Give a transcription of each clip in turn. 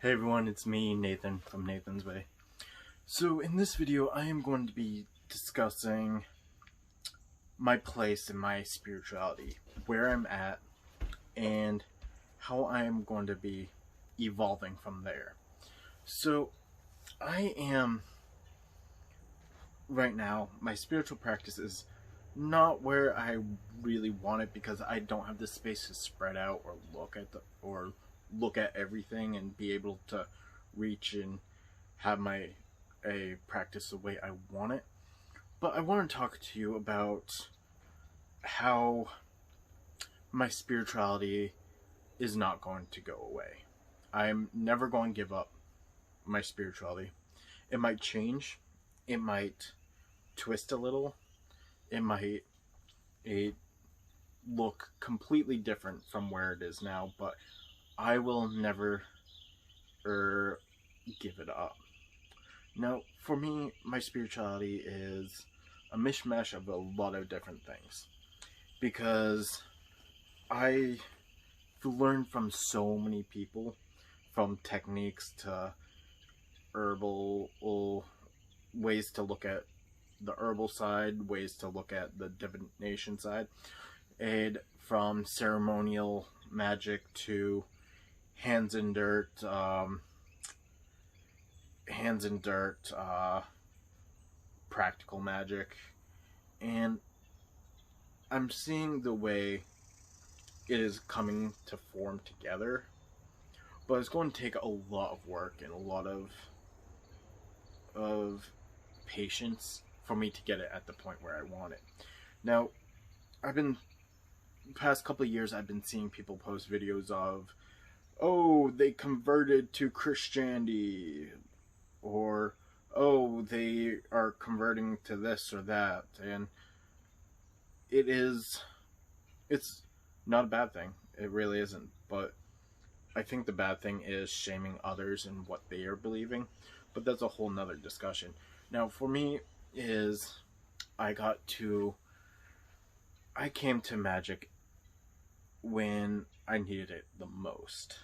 Hey everyone, it's me, Nathan, from Nathan's Way. So in this video, I am going to be discussing my place in my spirituality, where I'm at, and how I am going to be evolving from there. So I am, right now, my spiritual practice is not where I really want it because I don't have the space to spread out or look at everything and be able to reach and have a practice the way I want it. But I want to talk to you about how my spirituality is not going to go away. I'm never going to give up my spirituality. It might change, it might twist a little, it might look completely different from where it is now, but I will never give it up. Now, for me, my spirituality is a mishmash of a lot of different things, because I've learned from so many people, from techniques to herbal ways to look at the herbal side, ways to look at the divination side, and from ceremonial magic to hands in dirt, practical magic, and I'm seeing the way it is coming to form together, but it's going to take a lot of work and a lot of patience for me to get it at the point where I want it. Now, past couple of years, I've been seeing people post videos of, oh, they converted to Christianity, or oh, they are converting to this or that, and it's not a bad thing. It really isn't, but I think the bad thing is shaming others and what they are believing, but that's a whole nother discussion. Now, for me, I came to Magick when I needed it the most.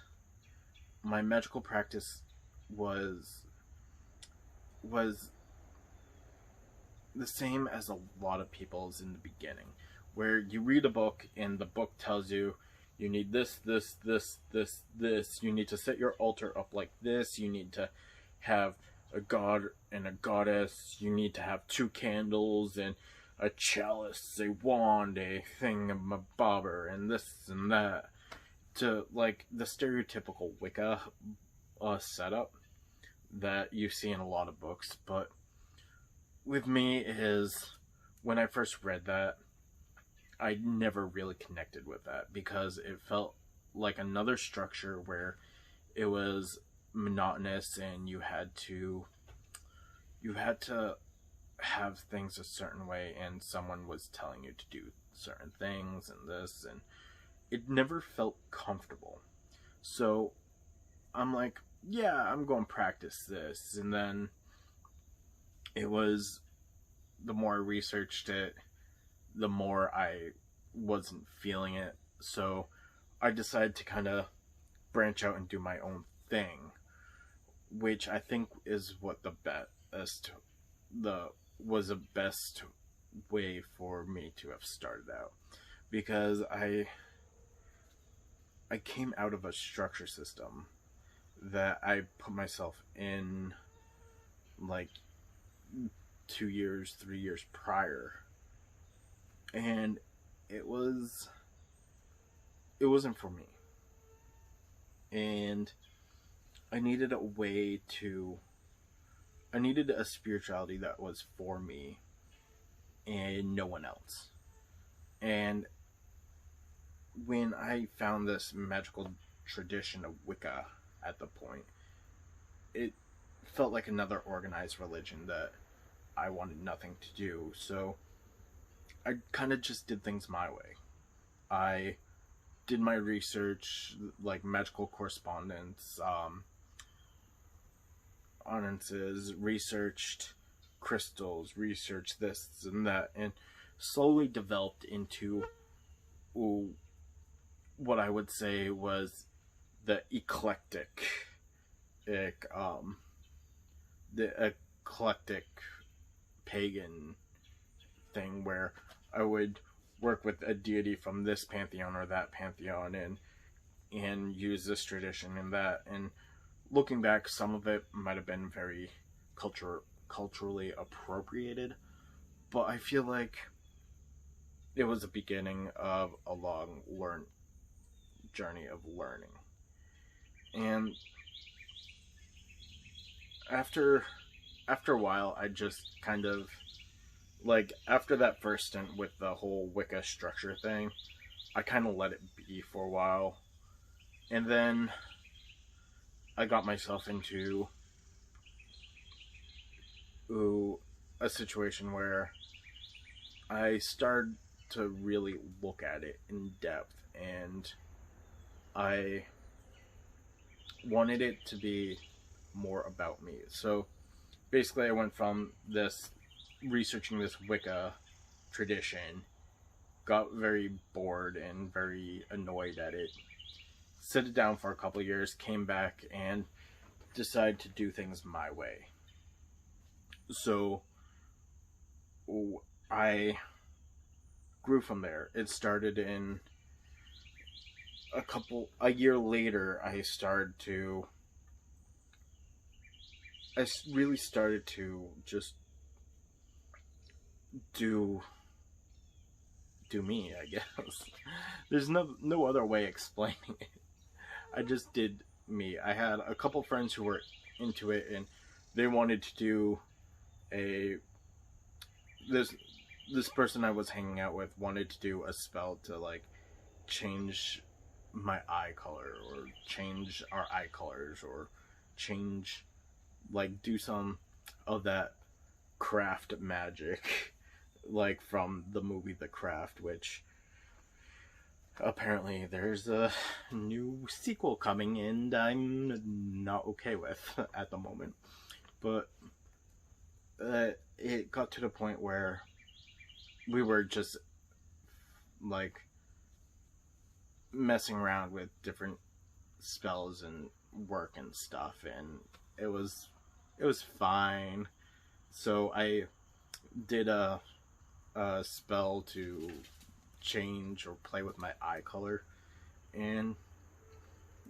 My magical practice was the same as a lot of people's in the beginning, where you read a book and the book tells you you need this, you need to set your altar up like this, you need to have a god and a goddess, you need to have 2 candles and a chalice, a wand, a thingamabobber, and this and that, to like the stereotypical Wicca setup that you see in a lot of books. But with me is, when I first read that, I never really connected with that because it felt like another structure where it was monotonous and you had to have things a certain way and someone was telling you to do certain things and this, and it never felt comfortable. So I'm like, yeah, I'm going to practice this. And then it was, the more I researched it, the more I wasn't feeling it. So I decided to kind of branch out and do my own thing, which I think is what was the best way for me to have started out, because I came out of a structure system that I put myself in like 2 years, 3 years prior, and it wasn't for me, and I needed a spirituality that was for me and no one else. And when I found this magical tradition of Wicca at the point, it felt like another organized religion that I wanted nothing to do. So I kind of just did things my way. I did my research, like magical correspondence, researched crystals, researched this and that, and slowly developed into what I would say was the eclectic the eclectic pagan thing where I would work with a deity from this pantheon or that pantheon and use this tradition and that. And looking back, some of it might have been very culturally appropriated, but I feel like it was the beginning of a long journey of learning. And after a while, I just kind of, like, after that first stint with the whole Wicca structure thing, I kind of let it be for a while. And then I got myself into a situation where I started to really look at it in depth, and I wanted it to be more about me. So basically I went from this researching this Wicca tradition, got very bored and very annoyed at it, set it down for a couple years, came back and decided to do things my way. So I grew from there. It started in a year later, I really started to just do me, I guess. There's no other way explaining it. I just did me. I had a couple friends who were into it, and they wanted to do this person I was hanging out with wanted to do a spell to, like, change my eye color, or change our eye colors, or change, like, do some of that craft magic, like from the movie The Craft, which apparently there's a new sequel coming, and I'm not okay with at the moment. But it got to the point where we were just, like, messing around with different spells and work and stuff, and it was fine. So I did a spell to change or play with my eye color, and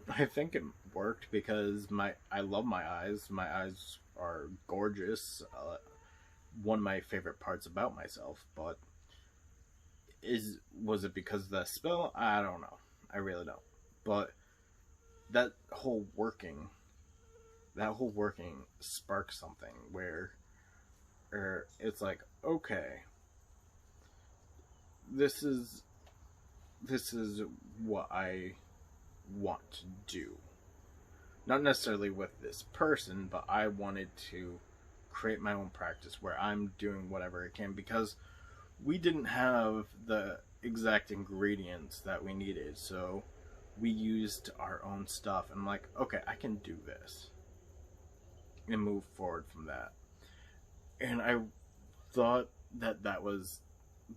I think it worked because I love my eyes. My eyes are gorgeous. One of my favorite parts about myself. But was it because of the spell? I don't know. I really don't. But that whole working sparked something where it's like, okay, this is what I want to do. Not necessarily with this person, but I wanted to create my own practice where I'm doing whatever I can, because we didn't have the exact ingredients that we needed, so we used our own stuff, and I'm like, okay, I can do this, and move forward from that. And I thought that was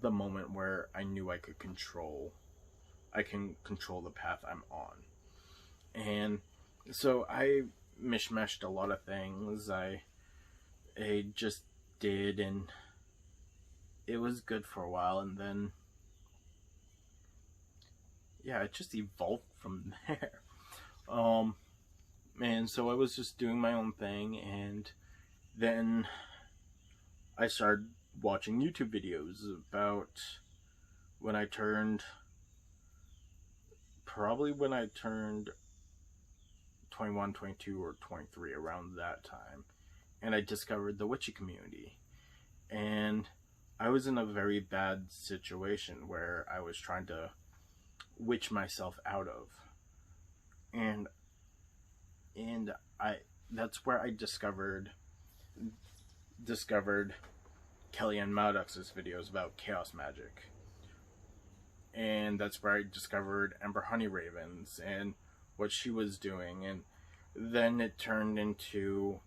the moment where I knew I can control the path I'm on. And so I mishmashed a lot of things. I just did, and it was good for a while, and then yeah, it just evolved from there. And so I was just doing my own thing, and then I started watching YouTube videos about when I turned 21, 22, or 23, around that time, and I discovered the witchy community. And I was in a very bad situation where I was trying to witch myself out of, and that's where I discovered Kellyanne Maddox's videos about chaos magic, and that's where I discovered Ember Honeyravens and what she was doing, and then it turned into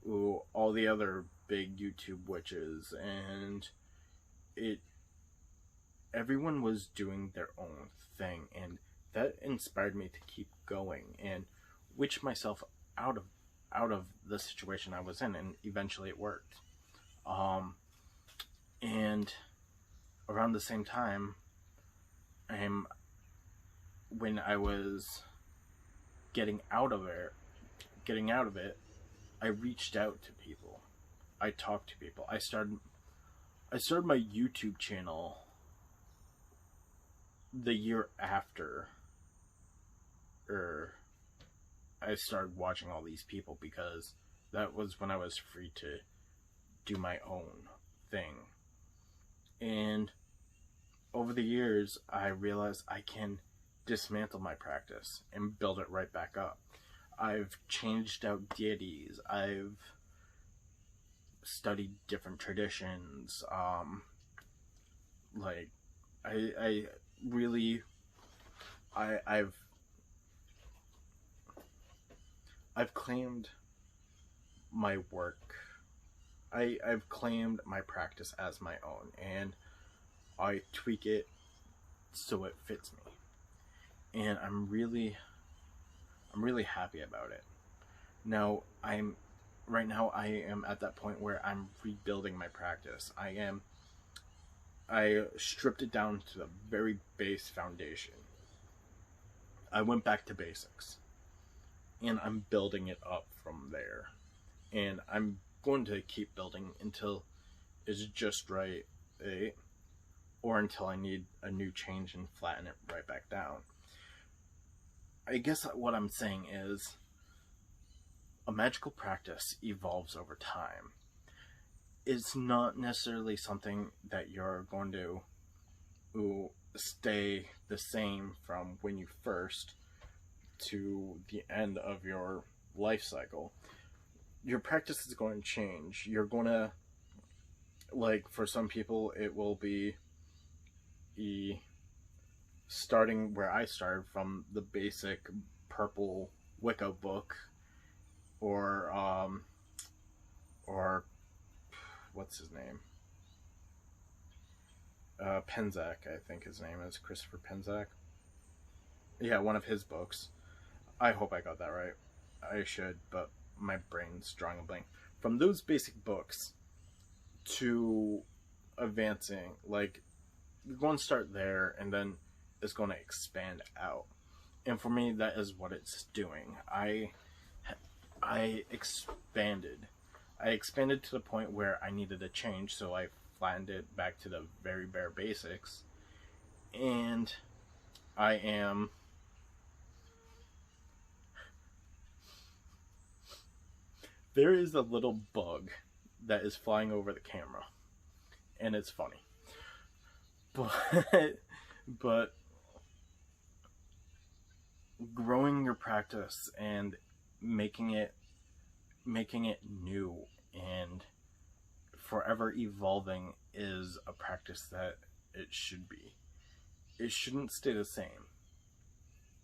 all the other big YouTube witches, and everyone was doing their own thing, and that inspired me to keep going and witch myself out of the situation I was in, and eventually it worked. And around the same time, when I was getting out of it, I reached out to people. I talked to people. I started my YouTube channel the year after, I started watching all these people, because that was when I was free to do my own thing. And over the years, I realized I can dismantle my practice and build it right back up. I've changed out deities. I've studied different traditions. Like, I really, I've claimed my work. I've claimed my practice as my own, and I tweak it so it fits me. And I'm really happy about it. Now, right now I am at that point where I'm rebuilding my practice. I stripped it down to the very base foundation. I went back to basics, and I'm building it up from there. And I'm going to keep building until it's just right, or until I need a new change and flatten it right back down. I guess what I'm saying is, a magical practice evolves over time. It's not necessarily something that you're going to stay the same from when you first to the end of your life cycle. Your practice is going to change. You're going to, like, for some people, it will be starting where I started, from the basic purple Wicca book, or what's his name? Penzac, I think his name is Christopher Penzac. Yeah, one of his books. I hope I got that right. I should, but my brain's drawing a blank. From those basic books to advancing, like, you're going to start there, and then it's going to expand out. And for me, that is what it's doing. I expanded. I expanded to the point where I needed a change, so I flattened it back to the very bare basics. And I am... There is a little bug that is flying over the camera, and it's funny. But growing your practice and making it new and forever evolving is a practice that it should be. It shouldn't stay the same.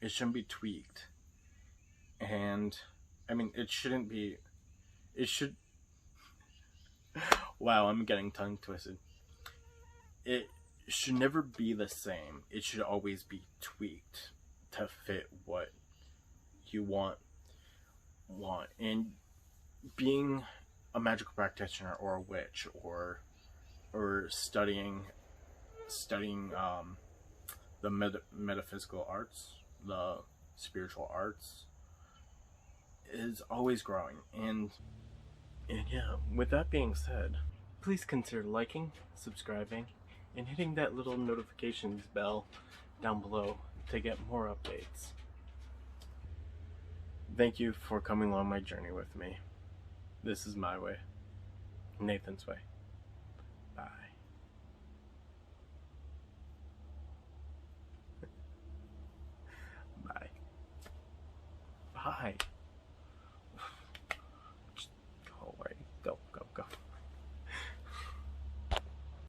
It shouldn't be tweaked. And I mean, it shouldn't be... It should... Wow, I'm getting tongue twisted. It should never be the same. It should always be tweaked to fit what you want. And being a magical practitioner or a witch, or studying the metaphysical arts, the spiritual arts, is always growing. And yeah, with that being said, please consider liking, subscribing, and hitting that little notifications bell down below to get more updates. Thank you for coming along my journey with me. This is my way. Nathan's way. Bye. Bye. Bye.